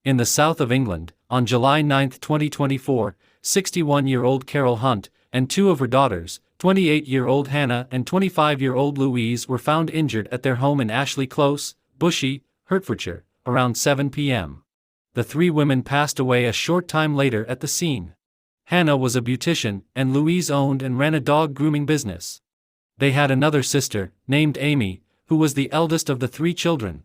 In the south of England, on July 9, 2024, 61-year-old Carol Hunt and two of her daughters, 28-year-old Hannah and 25-year-old Louise, were found injured at their home in Ashley Close, Bushy, Hertfordshire, around 7 p.m. The three women passed away a short time later at the scene. Hannah was a beautician, and Louise owned and ran a dog grooming business. They had another sister, named Amy, who was the eldest of the three children.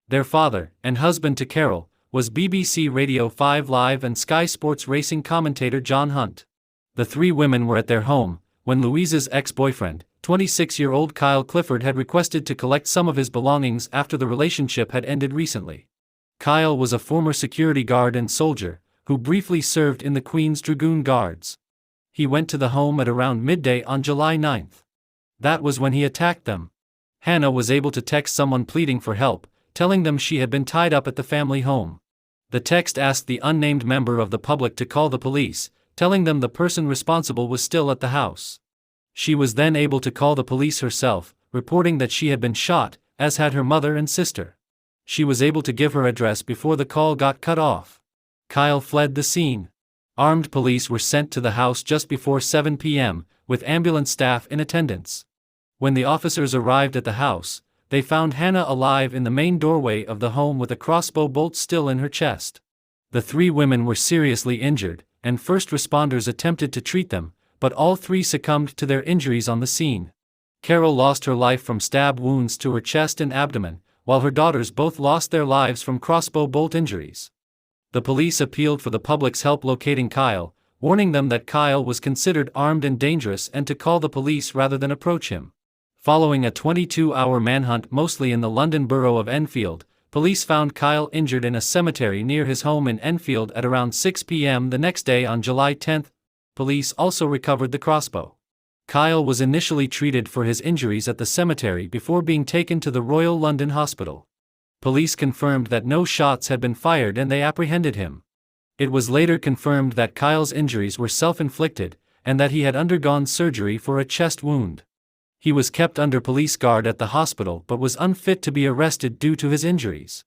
Their father, and husband to Carol, was BBC Radio 5 Live and Sky Sports racing commentator John Hunt. The three women were at their home when Louise's ex-boyfriend, 26-year-old Kyle Clifford, had requested to collect some of his belongings after the relationship had ended recently. Kyle was a former security guard and soldier, who briefly served in the Queen's Dragoon Guards. He went to the home at around midday on July 9. That was when he attacked them. Hannah was able to text someone pleading for help, telling them she had been tied up at the family home. The text asked the unnamed member of the public to call the police, telling them the person responsible was still at the house. She was then able to call the police herself, reporting that she had been shot, as had her mother and sister. She was able to give her address before the call got cut off. Kyle fled the scene. Armed police were sent to the house just before 7 p.m., with ambulance staff in attendance. When the officers arrived at the house, they found Hannah alive in the main doorway of the home with a crossbow bolt still in her chest. The three women were seriously injured, and first responders attempted to treat them, but all three succumbed to their injuries on the scene. Carol lost her life from stab wounds to her chest and abdomen, while her daughters both lost their lives from crossbow bolt injuries. The police appealed for the public's help locating Kyle, warning them that Kyle was considered armed and dangerous and to call the police rather than approach him. Following a 22-hour manhunt mostly in the London borough of Enfield, police found Kyle injured in a cemetery near his home in Enfield at around 6 p.m. the next day on July 10. Police also recovered the crossbow. Kyle was initially treated for his injuries at the cemetery before being taken to the Royal London Hospital. Police confirmed that no shots had been fired and they apprehended him. It was later confirmed that Kyle's injuries were self-inflicted, and that he had undergone surgery for a chest wound. He was kept under police guard at the hospital but was unfit to be arrested due to his injuries.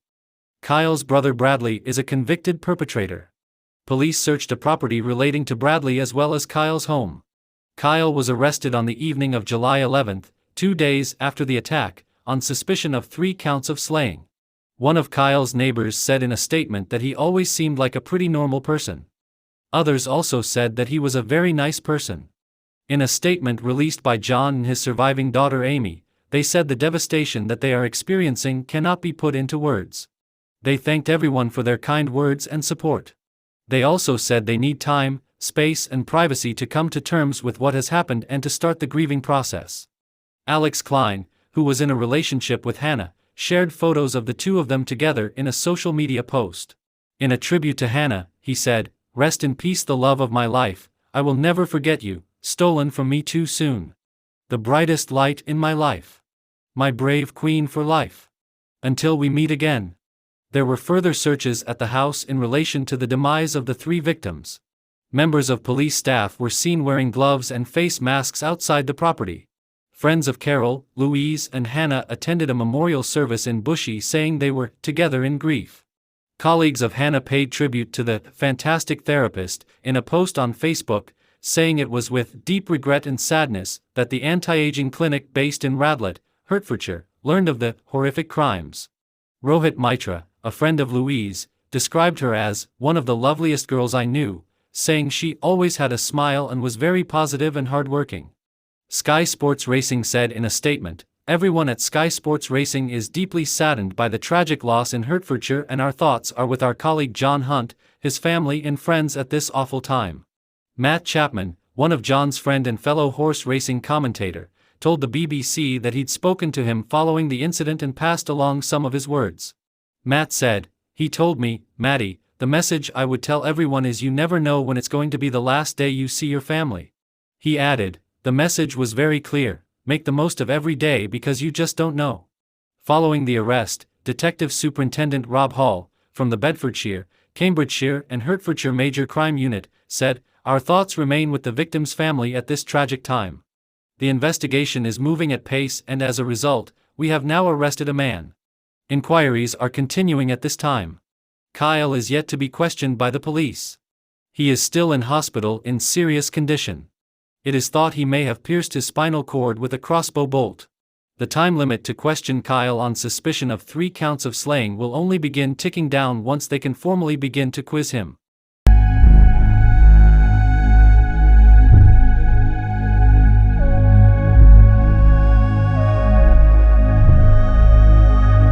Kyle's brother Bradley is a convicted perpetrator. Police searched a property relating to Bradley as well as Kyle's home. Kyle was arrested on the evening of July 11, 2 days after the attack, on suspicion of 3 counts of slaying. One of Kyle's neighbors said in a statement that he always seemed like a pretty normal person. Others also said that he was a very nice person. In a statement released by John and his surviving daughter Amy, they said the devastation that they are experiencing cannot be put into words. They thanked everyone for their kind words and support. They also said they need time, space and privacy to come to terms with what has happened and to start the grieving process. Alex Klein, who was in a relationship with Hannah, shared photos of the two of them together in a social media post. In a tribute to Hannah, he said, "Rest in peace, the love of my life, I will never forget you, stolen from me too soon. The brightest light in my life. My brave queen for life. Until we meet again." There were further searches at the house in relation to the demise of the 3 victims. Members of police staff were seen wearing gloves and face masks outside the property. Friends of Carol, Louise and Hannah attended a memorial service in Bushy saying they were together in grief. Colleagues of Hannah paid tribute to the fantastic therapist in a post on Facebook, saying it was with deep regret and sadness that the anti-aging clinic based in Radlett, Hertfordshire, learned of the horrific crimes. Rohit Mitra, a friend of Louise, described her as one of the loveliest girls I knew, saying she always had a smile and was very positive and hardworking. Sky Sports Racing said in a statement, "Everyone at Sky Sports Racing is deeply saddened by the tragic loss in Hertfordshire and our thoughts are with our colleague John Hunt, his family and friends at this awful time." Matt Chapman, one of John's friend and fellow horse racing commentator, told the BBC that he'd spoken to him following the incident and passed along some of his words. Matt said, "He told me, Matty, the message I would tell everyone is you never know when it's going to be the last day you see your family." He added, "The message was very clear, make the most of every day because you just don't know." Following the arrest, Detective Superintendent Rob Hall, from the Bedfordshire, Cambridgeshire and Hertfordshire Major Crime Unit, said, "Our thoughts remain with the victim's family at this tragic time. The investigation is moving at pace and as a result, we have now arrested a man. Inquiries are continuing at this time." Kyle is yet to be questioned by the police. He is still in hospital in serious condition. It is thought he may have pierced his spinal cord with a crossbow bolt. The time limit to question Kyle on suspicion of 3 counts of slaying will only begin ticking down once they can formally begin to quiz him.